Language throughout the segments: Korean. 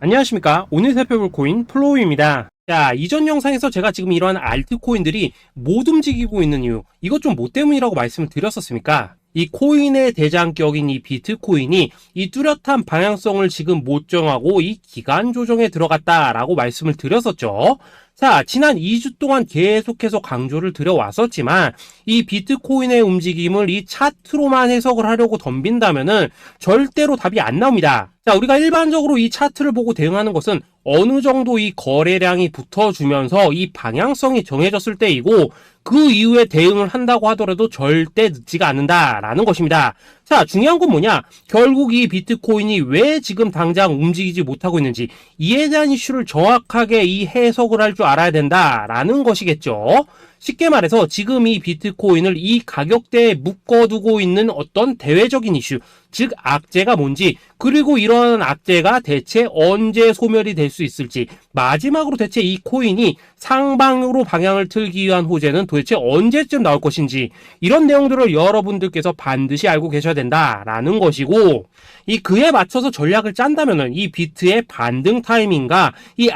안녕하십니까. 오늘 살펴볼 코인 플로우입니다. 자, 이전 영상에서 제가 지금 이러한 알트코인들이 못 움직이고 있는 이유, 이것 좀 뭐 때문이라고 말씀을 드렸었습니까? 이 코인의 대장격인 이 비트코인이 이 뚜렷한 방향성을 지금 못 정하고 이 기간 조정에 들어갔다라고 말씀을 드렸었죠. 자, 지난 2주 동안 계속해서 강조를 드려왔었지만 이 비트코인의 움직임을 이 차트로만 해석을 하려고 덤빈다면은 절대로 답이 안 나옵니다. 자, 우리가 일반적으로 이 차트를 보고 대응하는 것은 어느 정도 이 거래량이 붙어주면서 이 방향성이 정해졌을 때이고 그 이후에 대응을 한다고 하더라도 절대 늦지가 않는다라는 것입니다. 자, 중요한 건 뭐냐? 결국 이 비트코인이 왜 지금 당장 움직이지 못하고 있는지 이에 대한 이슈를 정확하게 이 해석을 할 줄 알아야 된다라는 것이겠죠. 쉽게 말해서 지금 이 비트코인을 이 가격대에 묶어두고 있는 어떤 대외적인 이슈, 즉 악재가 뭔지, 그리고 이런 악재가 대체 언제 소멸이 될 수 있을지, 마지막으로 대체 이 코인이 상방으로 방향을 틀기 위한 호재는 도대체 언제쯤 나올 것인지, 이런 내용들을 여러분들께서 반드시 알고 계셔야 된다라는 것이고, 이 그에 맞춰서 전략을 짠다면은 이 비트의 반등 타이밍과 이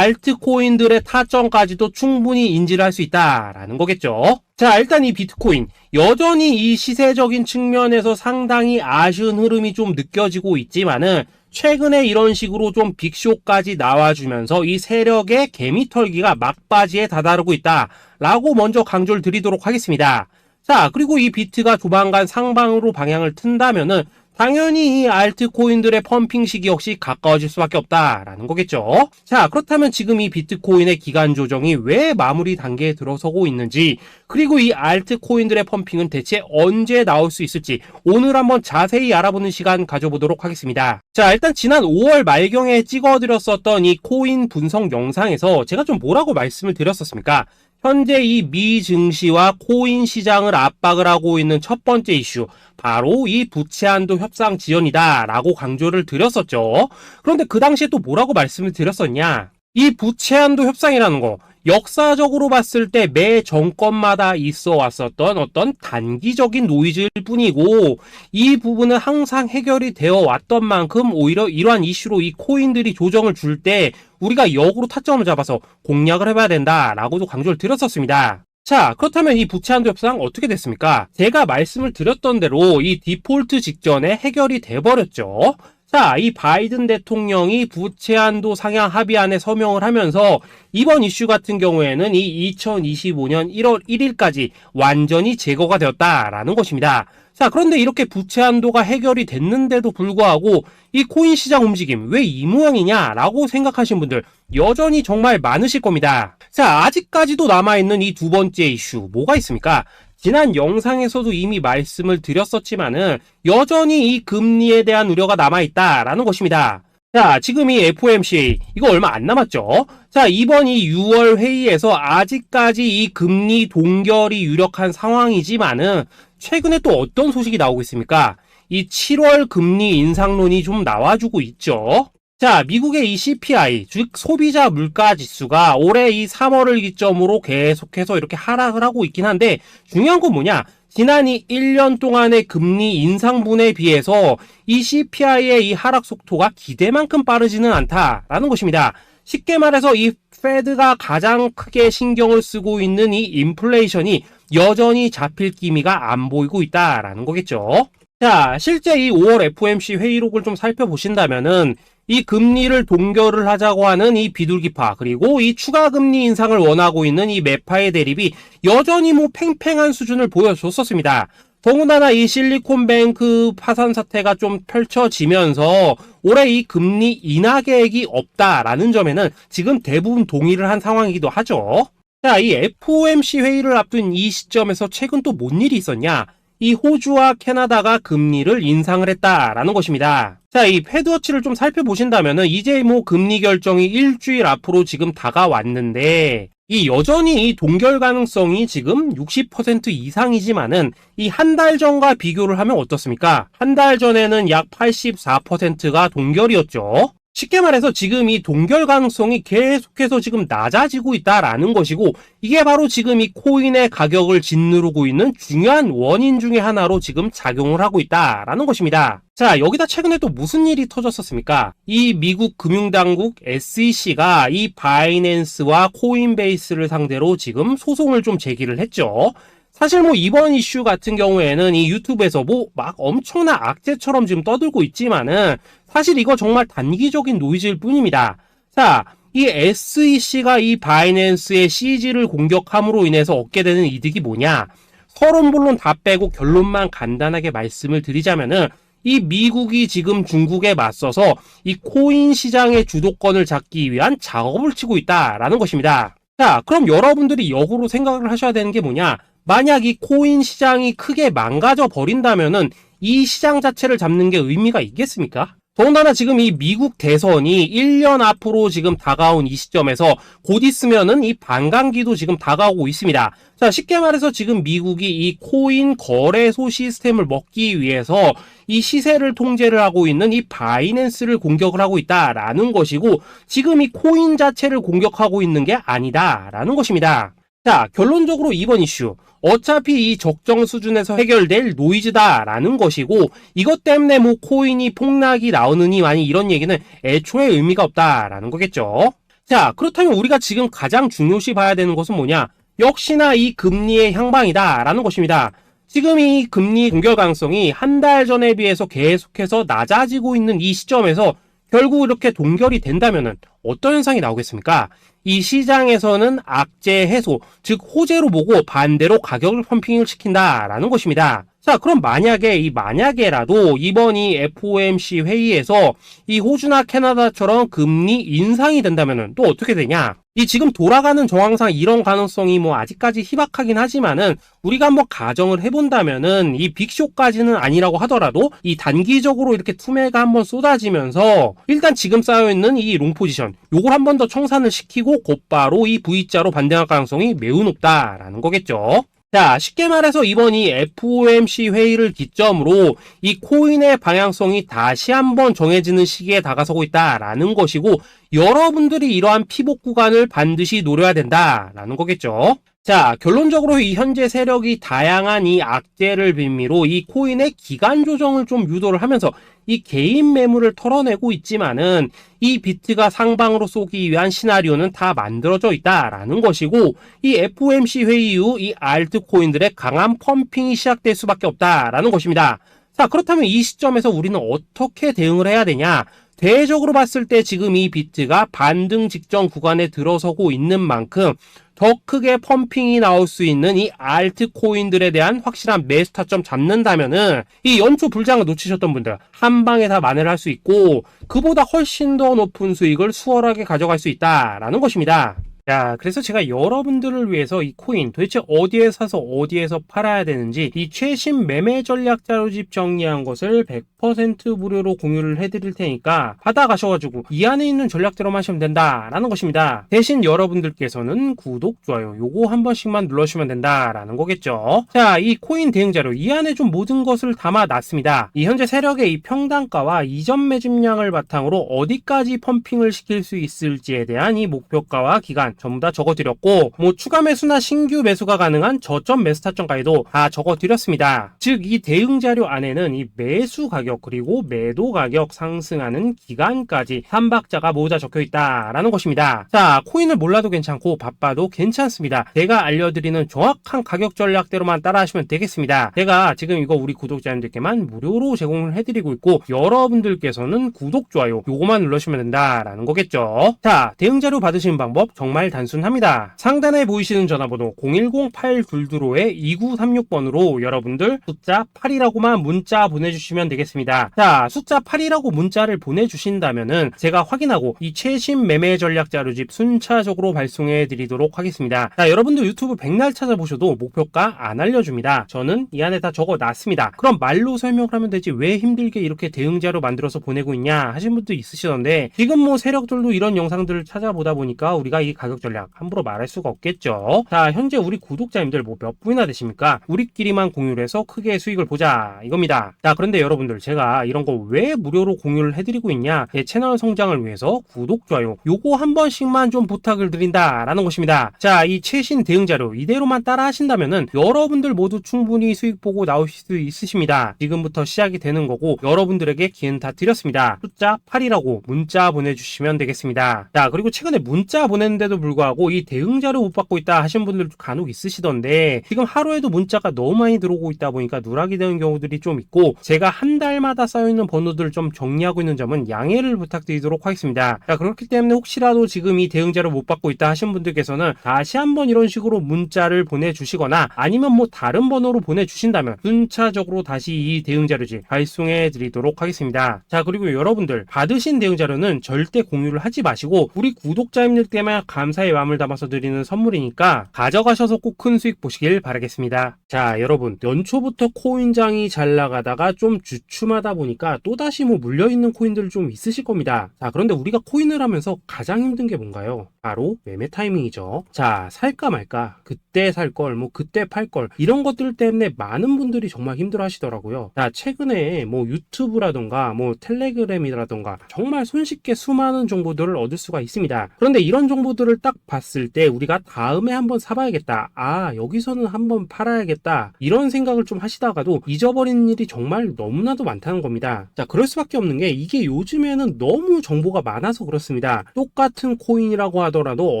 알트코인들의 타점까지도 충분히 인지를 할 수 있다라는 거겠죠. 자, 일단 이 비트코인 여전히 이 시세적인 측면에서 상당히 아쉬운 흐름이 좀 느껴지고 있지만은 최근에 이런 식으로 좀 빅쇼까지 나와주면서 이 세력의 개미털기가 막바지에 다다르고 있다라고 먼저 강조를 드리도록 하겠습니다. 자, 그리고 이 비트가 조만간 상방으로 방향을 튼다면은 당연히 이 알트코인들의 펌핑 시기 역시 가까워질 수밖에 없다라는 거겠죠. 자, 그렇다면 지금 이 비트코인의 기간 조정이 왜 마무리 단계에 들어서고 있는지, 그리고 이 알트코인들의 펌핑은 대체 언제 나올 수 있을지 오늘 한번 자세히 알아보는 시간 가져보도록 하겠습니다. 자, 일단 지난 5월 말경에 찍어드렸었던 이 코인 분석 영상에서 제가 좀 뭐라고 말씀을 드렸었습니까? 현재 이 미 증시와 코인 시장을 압박을 하고 있는 첫 번째 이슈, 바로 이 부채 한도 협상 지연이다 라고 강조를 드렸었죠. 그런데 그 당시에 또 뭐라고 말씀을 드렸었냐? 이 부채 한도 협상이라는 거, 역사적으로 봤을 때 매 정권마다 있어 왔었던 어떤 단기적인 노이즈일 뿐이고, 이 부분은 항상 해결이 되어 왔던 만큼 오히려 이러한 이슈로 이 코인들이 조정을 줄 때 우리가 역으로 타점을 잡아서 공략을 해봐야 된다라고도 강조를 드렸었습니다. 자, 그렇다면 이 부채 한도 협상 어떻게 됐습니까? 제가 말씀을 드렸던 대로 이 디폴트 직전에 해결이 돼버렸죠. 자, 이 바이든 대통령이 부채 한도 상향 합의안에 서명을 하면서 이번 이슈 같은 경우에는 이 2025년 1월 1일까지 완전히 제거가 되었다라는 것입니다. 자, 그런데 이렇게 부채 한도가 해결이 됐는데도 불구하고 이 코인 시장 움직임 왜 이 모양이냐라고 생각하신 분들 여전히 정말 많으실 겁니다. 자, 아직까지도 남아있는 이 두 번째 이슈 뭐가 있습니까? 지난 영상에서도 이미 말씀을 드렸었지만은 여전히 이 금리에 대한 우려가 남아있다라는 것입니다. 자, 지금 이 FOMC 이거 얼마 안 남았죠? 자, 이번 이 6월 회의에서 아직까지 이 금리 동결이 유력한 상황이지만은 최근에 또 어떤 소식이 나오고 있습니까? 이 7월 금리 인상론이 좀 나와주고 있죠. 자, 미국의 이 CPI, 즉 소비자 물가 지수가 올해 이 3월을 기점으로 계속해서 이렇게 하락을 하고 있긴 한데 중요한 건 뭐냐? 지난 이 1년 동안의 금리 인상분에 비해서 이 CPI의 이 하락 속도가 기대만큼 빠르지는 않다라는 것입니다. 쉽게 말해서 이 페드가 가장 크게 신경을 쓰고 있는 이 인플레이션이 여전히 잡힐 기미가 안 보이고 있다라는 거겠죠. 자, 실제 이 5월 FOMC 회의록을 좀 살펴보신다면은 이 금리를 동결을 하자고 하는 이 비둘기파, 그리고 이 추가 금리 인상을 원하고 있는 이 매파의 대립이 여전히 뭐 팽팽한 수준을 보여줬었습니다. 더군다나 이 실리콘뱅크 파산 사태가 좀 펼쳐지면서 올해 이 금리 인하 계획이 없다라는 점에는 지금 대부분 동의를 한 상황이기도 하죠. 자, 이 FOMC 회의를 앞둔 이 시점에서 최근 또 뭔 일이 있었냐? 이 호주와 캐나다가 금리를 인상을 했다라는 것입니다. 자, 이 패드워치를 좀 살펴보신다면은 이제 뭐 금리 결정이 일주일 앞으로 지금 다가왔는데 이 여전히 이 동결 가능성이 지금 60% 이상이지만은 이 한 달 전과 비교를 하면 어떻습니까? 한 달 전에는 약 84%가 동결이었죠. 쉽게 말해서 지금 이 동결 가능성이 계속해서 지금 낮아지고 있다라는 것이고, 이게 바로 지금 이 코인의 가격을 짓누르고 있는 중요한 원인 중에 하나로 지금 작용을 하고 있다라는 것입니다. 자, 여기다 최근에 또 무슨 일이 터졌었습니까? 이 미국 금융당국 SEC가 이 바이낸스와 코인베이스를 상대로 지금 소송을 좀 제기를 했죠. 사실 뭐 이번 이슈 같은 경우에는 이 유튜브에서 뭐 막 엄청난 악재처럼 지금 떠들고 있지만은 사실 이거 정말 단기적인 노이즈일 뿐입니다. 자, 이 SEC가 이 바이낸스의 CG를 공격함으로 인해서 얻게 되는 이득이 뭐냐? 서론본론 다 빼고 결론만 간단하게 말씀을 드리자면은, 이 미국이 지금 중국에 맞서서 이 코인 시장의 주도권을 잡기 위한 작업을 치고 있다라는 것입니다. 자, 그럼 여러분들이 역으로 생각을 하셔야 되는 게 뭐냐? 만약 이 코인 시장이 크게 망가져 버린다면은 이 시장 자체를 잡는 게 의미가 있겠습니까? 더군다나 지금 이 미국 대선이 1년 앞으로 지금 다가온 이 시점에서 곧 있으면은 이 반감기도 지금 다가오고 있습니다. 자, 쉽게 말해서 지금 미국이 이 코인 거래소 시스템을 먹기 위해서 이 시세를 통제를 하고 있는 이 바이낸스를 공격을 하고 있다라는 것이고, 지금 이 코인 자체를 공격하고 있는 게 아니다라는 것입니다. 자, 결론적으로 이번 이슈, 어차피 이 적정 수준에서 해결될 노이즈다라는 것이고, 이것 때문에 뭐 코인이 폭락이 나오느니 많이 이런 얘기는 애초에 의미가 없다라는 거겠죠. 자, 그렇다면 우리가 지금 가장 중요시 봐야 되는 것은 뭐냐? 역시나 이 금리의 향방이다라는 것입니다. 지금 이 금리 동결 가능성이 한 달 전에 비해서 계속해서 낮아지고 있는 이 시점에서 결국 이렇게 동결이 된다면은 어떤 현상이 나오겠습니까? 이 시장에서는 악재 해소, 즉 호재로 보고 반대로 가격을 펌핑을 시킨다라는 것입니다. 자, 그럼 만약에라도 이번 이 FOMC 회의에서 이 호주나 캐나다처럼 금리 인상이 된다면은 또 어떻게 되냐? 이 지금 돌아가는 정황상 이런 가능성이 뭐 아직까지 희박하긴 하지만은, 우리가 한번 가정을 해본다면은 이 빅쇼까지는 아니라고 하더라도 이 단기적으로 이렇게 투매가 한번 쏟아지면서 일단 지금 쌓여있는 이 롱 포지션 요걸 한 번 더 청산을 시키고 곧바로 이 V자로 반등할 가능성이 매우 높다라는 거겠죠. 자, 쉽게 말해서 이번 이 FOMC 회의를 기점으로 이 코인의 방향성이 다시 한번 정해지는 시기에 다가서고 있다라는 것이고, 여러분들이 이러한 피복 구간을 반드시 노려야 된다라는 거겠죠. 자, 결론적으로 이 현재 세력이 다양한 이 악재를 빌미로 이 코인의 기간 조정을 좀 유도를 하면서 이 개인 매물을 털어내고 있지만은, 이 비트가 상방으로 쏘기 위한 시나리오는 다 만들어져 있다라는 것이고, 이 FOMC 회의 이후 이 알트코인들의 강한 펌핑이 시작될 수밖에 없다라는 것입니다. 자, 그렇다면 이 시점에서 우리는 어떻게 대응을 해야 되냐? 대외적으로 봤을 때 지금 이 비트가 반등 직전 구간에 들어서고 있는 만큼 더 크게 펌핑이 나올 수 있는 이 알트코인들에 대한 확실한 매수 타점 잡는다면은 이 연초 불장을 놓치셨던 분들 한 방에 다 만회를 할 수 있고, 그보다 훨씬 더 높은 수익을 수월하게 가져갈 수 있다라는 것입니다. 자, 그래서 제가 여러분들을 위해서 이 코인 도대체 어디에 사서 어디에서 팔아야 되는지 이 최신 매매 전략 자료집 정리한 것을 100% 무료로 공유를 해드릴 테니까 받아가셔가지고 이 안에 있는 전략대로만 하시면 된다라는 것입니다. 대신 여러분들께서는 구독, 좋아요 요거 한 번씩만 눌러주시면 된다라는 거겠죠. 자, 이 코인 대응 자료 이 안에 좀 모든 것을 담아놨습니다. 이 현재 세력의 이 평단가와 이전 매집량을 바탕으로 어디까지 펌핑을 시킬 수 있을지에 대한 이 목표가와 기간 전부 다 적어드렸고, 뭐 추가 매수나 신규 매수가 가능한 저점 매수 타점까지도 다 적어드렸습니다. 즉 이 대응 자료 안에는 이 매수 가격 그리고 매도 가격 상승하는 기간까지 3박자가 모두 다 적혀있다라는 것입니다. 자, 코인을 몰라도 괜찮고 바빠도 괜찮습니다. 제가 알려드리는 정확한 가격 전략대로만 따라하시면 되겠습니다. 제가 지금 이거 우리 구독자님들께만 무료로 제공을 해드리고 있고, 여러분들께서는 구독, 좋아요 요거만 눌러주시면 된다라는 거겠죠. 자, 대응 자료 받으시는 방법 정말 단순합니다. 상단에 보이시는 전화번호 010-822-2936번으로 여러분들 숫자 8이라고만 문자 보내주시면 되겠습니다. 자, 숫자 8이라고 문자를 보내주신다면은 제가 확인하고 이 최신 매매 전략 자료집 순차적으로 발송해 드리도록 하겠습니다. 자, 여러분들 유튜브 백날 찾아보셔도 목표가 안 알려줍니다. 저는 이 안에 다 적어놨습니다. 그럼 말로 설명을 하면 되지 왜 힘들게 이렇게 대응 자료 만들어서 보내고 있냐 하신 분도 있으시던데, 지금 뭐 세력들도 이런 영상들을 찾아보다 보니까 우리가 이 가격 가격 전략 함부로 말할 수가 없겠죠. 자, 현재 우리 구독자님들 뭐 몇 분이나 되십니까? 우리끼리만 공유를 해서 크게 수익을 보자 이겁니다. 자, 그런데 여러분들 제가 이런 거 왜 무료로 공유를 해드리고 있냐? 제 채널 성장을 위해서 구독, 좋아요 요거 한 번씩만 좀 부탁을 드린다라는 것입니다. 자, 이 최신 대응 자료 이대로만 따라 하신다면은 여러분들 모두 충분히 수익 보고 나오실 수 있으십니다. 지금부터 시작이 되는 거고 여러분들에게 기회는 다 드렸습니다. 숫자 8이라고 문자 보내주시면 되겠습니다. 자, 그리고 최근에 문자 보냈는데도 불구하고 이 대응 자료 못 받고 있다 하신 분들도 간혹 있으시던데 지금 하루에도 문자가 너무 많이 들어오고 있다 보니까 누락이 되는 경우들이 좀 있고 제가 한 달마다 쌓여있는 번호들을 좀 정리하고 있는 점은 양해를 부탁드리도록 하겠습니다. 자, 그렇기 때문에 혹시라도 지금 이 대응 자료 못 받고 있다 하신 분들께서는 다시 한번 이런 식으로 문자를 보내주시거나 아니면 뭐 다른 번호로 보내주신다면 순차적으로 다시 이 대응 자료지 발송해 드리도록 하겠습니다. 자, 그리고 여러분들 받으신 대응 자료는 절대 공유를 하지 마시고 우리 구독자님들께만 감사의 마음을 담아서 드리는 선물이니까 가져가셔서 꼭 큰 수익 보시길 바라겠습니다. 자, 여러분 연초부터 코인장이 잘 나가다가 좀 주춤하다 보니까 또다시 뭐 물려있는 코인들 좀 있으실 겁니다. 자, 그런데 우리가 코인을 하면서 가장 힘든 게 뭔가요? 바로 매매 타이밍이죠. 자, 살까 말까, 그때 살 걸, 뭐 그때 팔 걸, 이런 것들 때문에 많은 분들이 정말 힘들어 하시더라고요. 자, 최근에 뭐 유튜브라던가 뭐 텔레그램이라던가 정말 손쉽게 수많은 정보들을 얻을 수가 있습니다. 그런데 이런 정보들을 딱 봤을 때 우리가 다음에 한번 사봐야겠다, 아 여기서는 한번 팔아야겠다, 이런 생각을 좀 하시다가도 잊어버리는 일이 정말 너무나도 많다는 겁니다. 자, 그럴 수밖에 없는 게 이게 요즘에는 너무 정보가 많아서 그렇습니다. 똑같은 코인이라고 하더라도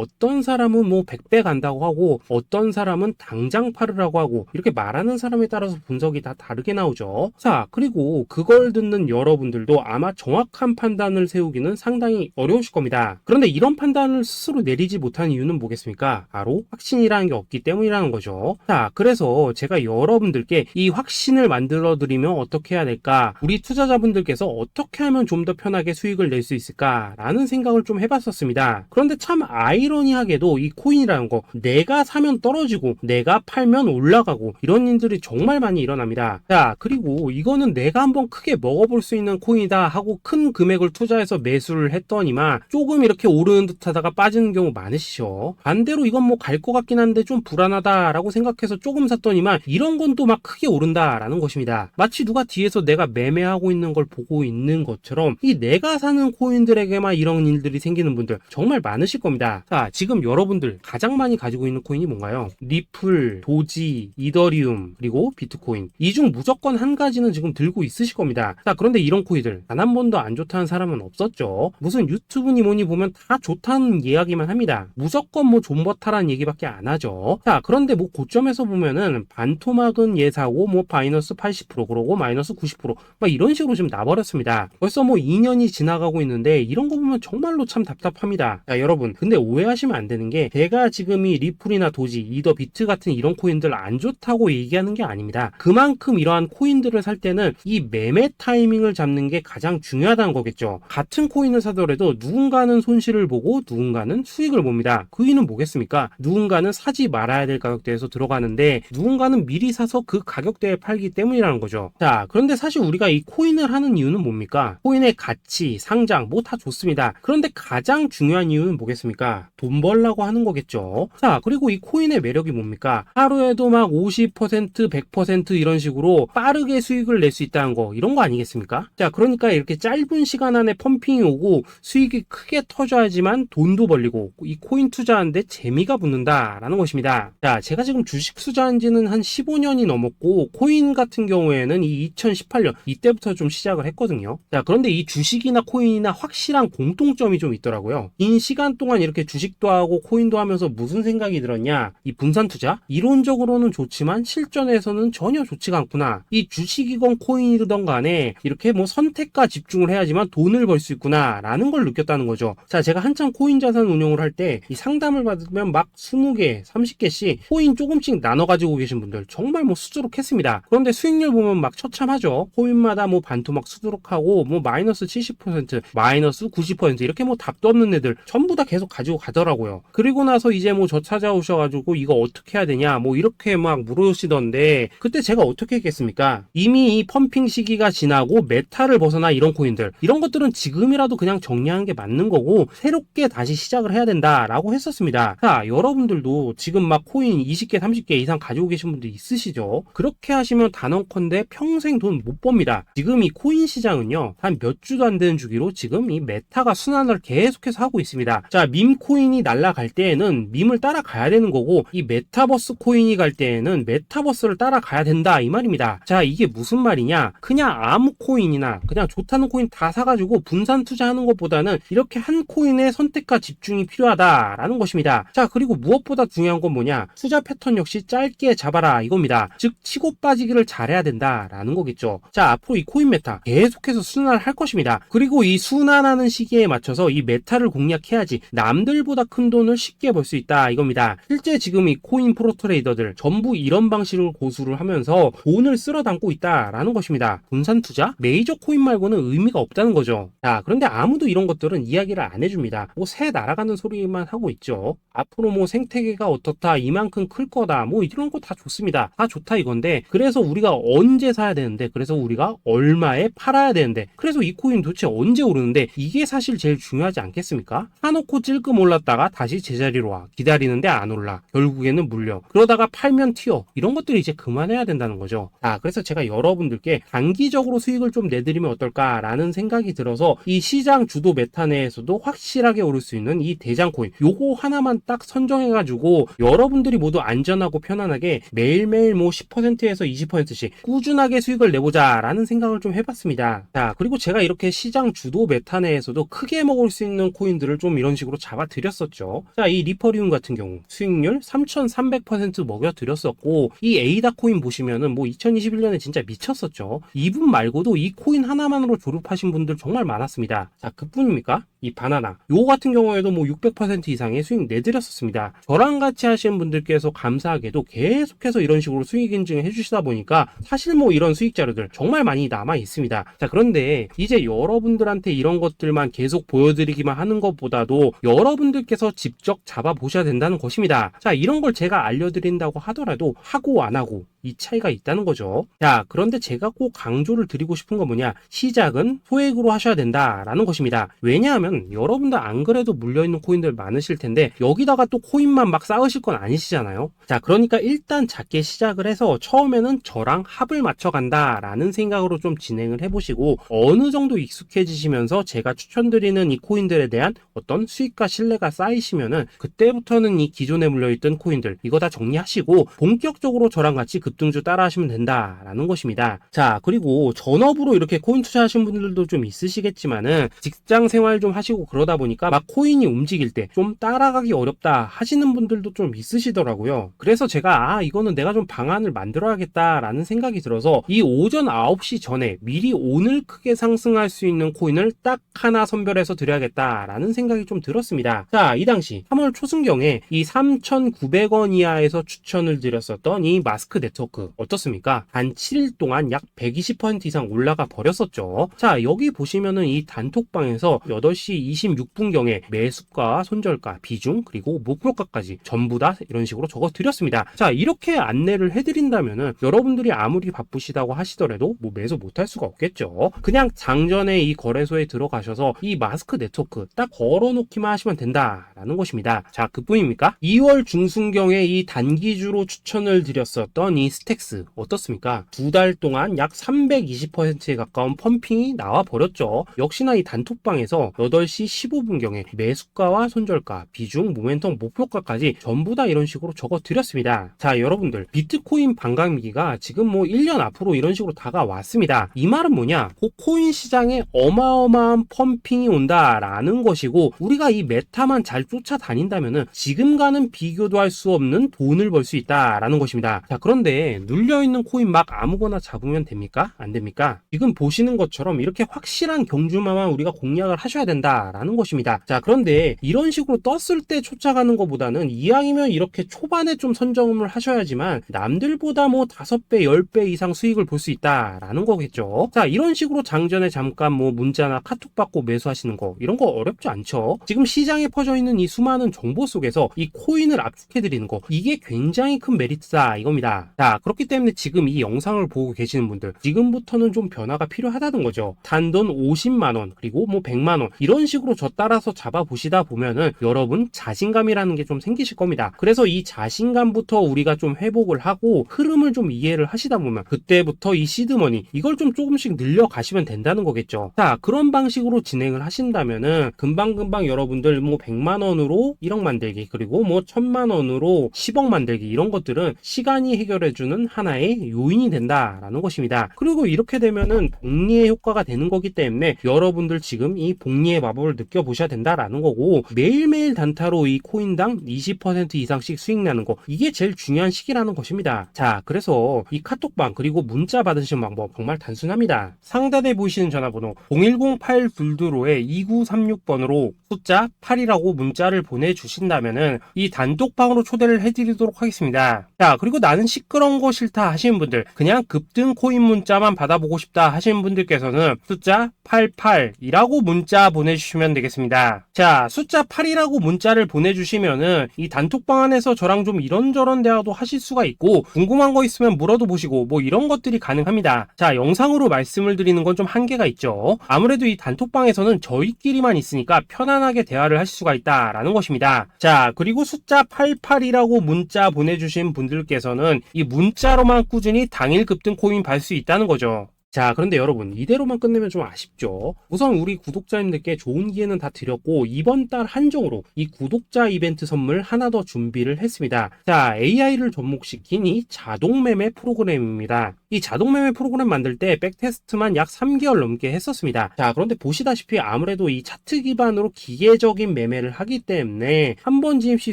어떤 사람은 뭐 100배 간다고 하고 어떤 사람은 당장 팔으라고 하고 이렇게 말하는 사람에 따라서 분석이 다 다르게 나오죠. 자, 그리고 그걸 듣는 여러분들도 아마 정확한 판단을 세우기는 상당히 어려우실 겁니다. 그런데 이런 판단을 스스로 내리지 못한 이유는 뭐겠습니까? 바로 확신이라는 게 없기 때문이라는 거죠. 자, 그래서 제가 여러분들께 이 확신을 만들어 드리면 어떻게 해야 될까? 우리 투자자분들께서 어떻게 하면 좀 더 편하게 수익을 낼 수 있을까? 라는 생각을 좀 해봤었습니다. 그런데 참 아이러니하게도 이 코인이라는 거 내가 사면 떨어지고 내가 팔면 올라가고 이런 일들이 정말 많이 일어납니다. 자, 그리고 이거는 내가 한번 크게 먹어볼 수 있는 코인이다 하고 큰 금액을 투자해서 매수를 했더니만 조금 이렇게 오르는 듯 하다가 빠지는 경우 많으시죠. 반대로 이건 뭐 갈 것 같긴 한데 좀 불안하다라고 생각해서 조금 샀더니만 이런 건 또 막 크게 오른다라는 것입니다. 마치 누가 뒤에서 내가 매매하고 있는 걸 보고 있는 것처럼 이 내가 사는 코인들에게만 이런 일들이 생기는 분들 정말 많으실 겁니다. 자, 지금 여러분들 가장 많이 가지고 있는 코인이 뭔가요? 리플, 도지, 이더리움, 그리고 비트코인. 이 중 무조건 한 가지는 지금 들고 있으실 겁니다. 자, 그런데 이런 코인들 단 한 번도 안 좋다는 사람은 없었죠. 무슨 유튜브니 뭐니 보면 다 좋다는 이야기만 합니다. 무조건 뭐 존버타라는 얘기밖에 안 하죠. 자, 그런데 뭐 고점에서 보면은 반토막은 예사고 뭐 마이너스 80% 그러고 마이너스 90% 막 이런 식으로 지금 나버렸습니다. 벌써 뭐 2년이 지나가고 있는데 이런 거 보면 정말로 참 답답합니다. 자, 여러분 근데 오해하시면 안 되는 게 제가 지금 이 리플이나 도지, 이더, 비트 같은 이런 코인들 안 좋다고 얘기하는 게 아닙니다. 그만큼 이러한 코인들을 살 때는 이 매매 타이밍을 잡는 게 가장 중요하다는 거겠죠. 같은 코인을 사더라도 누군가는 손실을 보고 누군가는 수익을 봅니다. 그 이유는 뭐겠습니까? 누군가는 사지 말아야 될 가격대에서 들어가는데 누군가는 미리 사서 그 가격대에 팔기 때문이라는 거죠. 자, 그런데 사실 우리가 이 코인을 하는 이유는 뭡니까? 코인의 가치, 상장 뭐 다 좋습니다. 그런데 가장 중요한 이유는 뭐겠습니까? 돈 벌라고 하는 거겠죠. 자, 그리고 이 코인의 매력이 뭡니까? 하루에도 막 50%, 100% 이런 식으로 빠르게 수익을 낼 수 있다는 거, 이런 거 아니겠습니까? 자, 그러니까 이렇게 짧은 시간 안에 펌핑이 오고 수익이 크게 터져야지만 돈도 벌리고 이 코인 투자하는데 재미가 붙는다라는 것입니다. 자, 제가 지금 주식 투자한 지는 한 15년이 넘었고 코인 같은 경우에는 이 2018년 이때부터 좀 시작을 했거든요. 자, 그런데 이 주식이나 코인이나 확실한 공통점이 좀 있더라고요. 긴 시간 동안 이렇게 주식도 하고 코인도 하면서 무슨 생각이 들었냐? 이 분산 투자? 이론적으로는 좋지만 실전에서는 전혀 좋지가 않구나. 이 주식이건 코인이든 간에 이렇게 뭐 선택과 집중을 해야지만 돈을 벌 수 있구나 라는 걸 느꼈다는 거죠. 자, 제가 한참 코인 자산 운용을 할 때 이 상담을 받으면 막 20개, 30개씩 코인 조금씩 나눠 가지고 계신 분들 정말 뭐 수두룩했습니다. 그런데 수익률 보면 막 처참하죠. 코인마다 뭐 반토막 수두룩하고 뭐 마이너스 70%, 마이너스 90% 이렇게 뭐 답도 없는 애들 전부 다 계속 가지고 가더라고요. 그리고 나서 이제 뭐 저 찾아오셔가지고 이거 어떻게 해야 되냐 뭐 이렇게 막 물으시던데 그때 제가 어떻게 했겠습니까? 이미 이 펌핑 시기가 지나고 메타를 벗어나 이런 코인들 이런 것들은 지금이라도 그냥 정리하는 게 맞는 거고 새롭게 다시 시작을 해야 된다. 된다라고 했었습니다. 자, 여러분들도 지금 막 코인 20개, 30개 이상 가지고 계신 분들 있으시죠? 그렇게 하시면 단언컨대 평생 돈 못 법니다. 지금 이 코인 시장은요, 한 몇 주도 안 되는 주기로 지금 이 메타가 순환을 계속해서 하고 있습니다. 자, 밈 코인이 날아갈 때에는 밈을 따라가야 되는 거고, 이 메타버스 코인이 갈 때에는 메타버스를 따라가야 된다 이 말입니다. 자, 이게 무슨 말이냐? 그냥 아무 코인이나 그냥 좋다는 코인 다 사가지고 분산 투자하는 것보다는 이렇게 한 코인의 선택과 집중이 필요하다라는 것입니다. 자, 그리고 무엇보다 중요한 건 뭐냐? 투자 패턴 역시 짧게 잡아라 이겁니다. 즉 치고 빠지기를 잘해야 된다라는 거겠죠. 자, 앞으로 이 코인 메타 계속해서 순환을 할 것입니다. 그리고 이 순환하는 시기에 맞춰서 이 메타를 공략해야지 남들보다 큰 돈을 쉽게 벌 수 있다 이겁니다. 실제 지금 이 코인 프로 트레이더들 전부 이런 방식을 고수를 하면서 돈을 쓸어 담고 있다라는 것입니다. 분산 투자? 메이저 코인 말고는 의미가 없다는 거죠. 자, 그런데 아무도 이런 것들은 이야기를 안 해줍니다. 뭐 새 날아가는 소리만 하고 있죠. 앞으로 뭐 생태계가 어떻다, 이만큼 클 거다, 뭐 이런 거 다 좋습니다. 다 좋다 이건데, 그래서 우리가 언제 사야 되는데, 그래서 우리가 얼마에 팔아야 되는데, 그래서 이 코인 도대체 언제 오르는데, 이게 사실 제일 중요하지 않겠습니까? 사놓고 찔끔 올랐다가 다시 제자리로 와. 기다리는데 안 올라. 결국에는 물려. 그러다가 팔면 튀어. 이런 것들이 이제 그만해야 된다는 거죠. 자, 그래서 제가 여러분들께 단기적으로 수익을 좀 내드리면 어떨까라는 생각이 들어서 이 시장 주도 메타 내에서도 확실하게 오를 수 있는 이 대장 코인, 요거 하나만 딱 선정해가지고 여러분들이 모두 안전하고 편안하게 매일매일 뭐 10%에서 20%씩 꾸준하게 수익을 내보자라는 생각을 좀 해봤습니다. 자, 그리고 제가 이렇게 시장 주도 메타 내에서도 크게 먹을 수 있는 코인들을 좀 이런 식으로 잡아드렸었죠. 자, 이 리퍼리움 같은 경우 수익률 3,300% 먹여드렸었고, 이 에이다 코인 보시면은 뭐 2021년에 진짜 미쳤었죠. 이분 말고도 이 코인 하나만으로 졸업하신 분들 정말 많았습니다. 자, 그뿐입니까? 이 바나나 요거 같은 경우에도 뭐 600% 이상의 수익 내드렸었습니다. 저랑 같이 하시는 분들께서 감사하게도 계속해서 이런 식으로 수익 인증을 해주시다 보니까 사실 뭐 이런 수익 자료들 정말 많이 남아 있습니다. 자, 그런데 이제 여러분들한테 이런 것들만 계속 보여드리기만 하는 것보다도 여러분들께서 직접 잡아보셔야 된다는 것입니다. 자, 이런 걸 제가 알려드린다고 하더라도 하고 안 하고 이 차이가 있다는 거죠. 자, 그런데 제가 꼭 강조를 드리고 싶은 건 뭐냐? 시작은 소액으로 하셔야 된다라는 것입니다. 왜냐하면 여러분들 안 그래도 물려있는 코인들 많으실 텐데 여기다가 또 코인만 막 쌓으실 건 아니시잖아요. 자, 그러니까 일단 작게 시작을 해서 처음에는 저랑 합을 맞춰간다라는 생각으로 좀 진행을 해보시고, 어느 정도 익숙해지시면서 제가 추천드리는 이 코인들에 대한 어떤 수익과 신뢰가 쌓이시면은 그때부터는 이 기존에 물려있던 코인들 이거 다 정리하시고 본격적으로 저랑 같이 급등주 따라 하시면 된다라는 것입니다. 자, 그리고 전업으로 이렇게 코인 투자하신 분들도 좀 있으시겠지만은 직장 생활 좀 하시고 그러다 보니까 막 코인이 움직일 때 좀 따라가기 어렵다 하시는 분들도 좀 있으시더라고요. 그래서 제가 이거는 내가 좀 방안을 만들어야겠다라는 생각이 들어서 이 오전 9시 전에 미리 오늘 크게 상승할 수 있는 코인을 딱 하나 선별해서 드려야겠다라는 생각이 좀 들었습니다. 자, 이 당시 3월 초순경에 이 3,900원 이하에서 추천을 드렸었던 이 마스크 네트워크 어떻습니까? 단 7일 동안 약 120% 이상 올라가 버렸었죠. 자, 여기 보시면은 이 단톡방에서 8시 26분경에 매수가, 손절가, 비중, 그리고 목표가까지 전부 다 이런 식으로 적어 드렸습니다. 자, 이렇게 안내를 해드린다면은 여러분들이 아무리 바쁘시다고 하시더라도 뭐 매수 못할 수가 없겠죠. 그냥 장전에 이 거래소에 들어가셔서 이 마스크 네트워크 딱 걸어놓기만 하시면 된다라는 것입니다. 자, 그뿐입니까? 2월 중순경에 이 단기주로 추천을 드렸었던 이 스택스 어떻습니까? 2달 동안 약 320%에 가까운 펌핑이 나와 버렸죠. 역시나 이 단톡방에서 8시 15분경에 매수가와 손절가, 비중, 모멘텀, 목표가까지 전부 다 이런 식으로 적어 드렸습니다. 자, 여러분들 비트코인 반감기가 지금 뭐 1년 앞으로 이런 식으로 다가왔습니다. 이 말은 뭐냐? 그 코인 시장에 어마어마한 펌핑이 온다라는 것이고, 우리가 이 메타만 잘 쫓아다닌다면은 지금과는 비교도 할 수 없는 돈을 벌 수 있다라는 것입니다. 자, 그런데 눌려있는 코인 막 아무거나 잡으면 됩니까? 안 됩니까? 지금 보시는 것처럼 이렇게 확실한 경주마만 우리가 공략을 하셔야 된다라는 것입니다. 자, 그런데 이런 식으로 떴을 때 쫓아가는 것보다는 이왕이면 이렇게 초반에 좀 선점을 하셔야지만 남들보다 뭐 5배, 10배 이상 수익을 볼 수 있다라는 거겠죠. 자, 이런 식으로 장전에 잠깐 뭐 문자나 카톡 받고 매수하시는 거 이런 거 어렵지 않죠. 지금 시장에 퍼져 있는 이 수많은 정보 속에서 이 코인을 압축해 드리는 거, 이게 굉장히 큰 메리트다 이겁니다. 자, 자, 그렇기 때문에 지금 이 영상을 보고 계시는 분들, 지금부터는 좀 변화가 필요하다는 거죠. 단돈 50만원, 그리고 뭐 100만원, 이런 식으로 저 따라서 잡아보시다 보면은 여러분 자신감이라는 게 좀 생기실 겁니다. 그래서 이 자신감부터 우리가 좀 회복을 하고 흐름을 좀 이해를 하시다 보면 그때부터 이 시드머니, 이걸 좀 조금씩 늘려가시면 된다는 거겠죠. 자, 그런 방식으로 진행을 하신다면은 금방금방 여러분들 뭐 100만원으로 1억 만들기, 그리고 뭐 1000만원으로 10억 만들기, 이런 것들은 시간이 해결해주는 하나의 요인이 된다라는 것입니다. 그리고 이렇게 되면은 복리의 효과가 되는 거기 때문에 여러분들 지금 이 복리의 마법을 느껴보셔야 된다라는 거고, 매일매일 단타로 이 코인당 20% 이상씩 수익 나는 거, 이게 제일 중요한 시기라는 것입니다. 자, 그래서 이 카톡방 그리고 문자 받으시는 방법 정말 단순합니다. 상단에 보이시는 전화번호 0108222에 2936번으로 숫자 8이라고 문자를 보내주신다면은 이 단톡방으로 초대를 해드리도록 하겠습니다. 자, 그리고 나는 시끄러운 거 싫다 하시는 분들, 그냥 급등 코인 문자만 받아보고 싶다 하시는 분들께서는 숫자 88이라고 문자 보내주시면 되겠습니다. 자, 숫자 8이라고 문자를 보내주시면은 이 단톡방 안에서 저랑 좀 이런저런 대화도 하실 수가 있고, 궁금한 거 있으면 물어도 보시고 뭐 이런 것들이 가능합니다. 자, 영상으로 말씀을 드리는 건 좀 한계가 있죠. 아무래도 이 단톡방에서는 저희끼리만 있으니까 편안하게 대화를 하실 수가 있다라는 것입니다. 자, 그리고 숫자 88이라고 문자 보내주신 분들께서는 이 문자로만 꾸준히 당일 급등 코인 받을 수 있다는 거죠. 자, 그런데 여러분, 이대로만 끝내면 좀 아쉽죠. 우선 우리 구독자님들께 좋은 기회는 다 드렸고, 이번 달 한정으로 이 구독자 이벤트 선물 하나 더 준비를 했습니다. 자, AI를 접목시킨 이 자동매매 프로그램입니다. 이 자동매매 프로그램 만들 때 백테스트만 약 3개월 넘게 했었습니다. 자, 그런데 보시다시피 아무래도 이 차트 기반으로 기계적인 매매를 하기 때문에 한 번 지입 시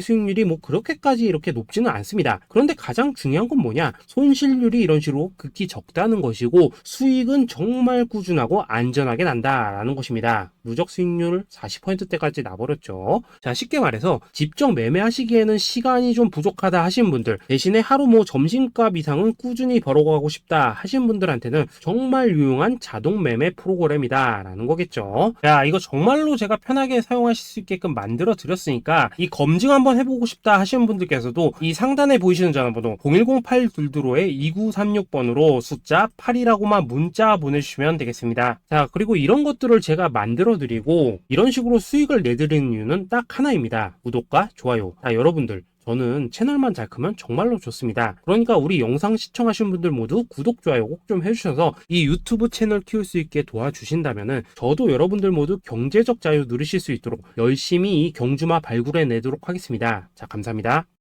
수익률이 뭐 그렇게까지 이렇게 높지는 않습니다. 그런데 가장 중요한 건 뭐냐? 손실률이 이런 식으로 극히 적다는 것이고, 수익은 정말 꾸준하고 안전하게 난다라는 것입니다. 누적 수익률 40%대까지 나버렸죠. 자, 쉽게 말해서 직접 매매하시기에는 시간이 좀 부족하다 하신 분들, 대신에 하루 뭐 점심값 이상은 꾸준히 벌어가고 싶다 하신 분들한테는 정말 유용한 자동 매매 프로그램이다 라는 거겠죠. 자, 이거 정말로 제가 편하게 사용하실 수 있게끔 만들어 드렸으니까 이 검증 한번 해보고 싶다 하시는 분들께서도 이 상단에 보이시는 전화번호 0108222에 2936번으로 숫자 8이라고만 문자 보내주시면 되겠습니다. 자, 그리고 이런 것들을 제가 만들어 드리고 이런 식으로 수익을 내드리는 이유는 딱 하나입니다. 구독과 좋아요. 자, 여러분들, 저는 채널만 잘 크면 정말로 좋습니다. 그러니까 우리 영상 시청하신 분들 모두 구독, 좋아요 꼭 좀 해주셔서 이 유튜브 채널 키울 수 있게 도와주신다면은 저도 여러분들 모두 경제적 자유 누리실 수 있도록 열심히 이 경주마 발굴해 내도록 하겠습니다. 자, 감사합니다.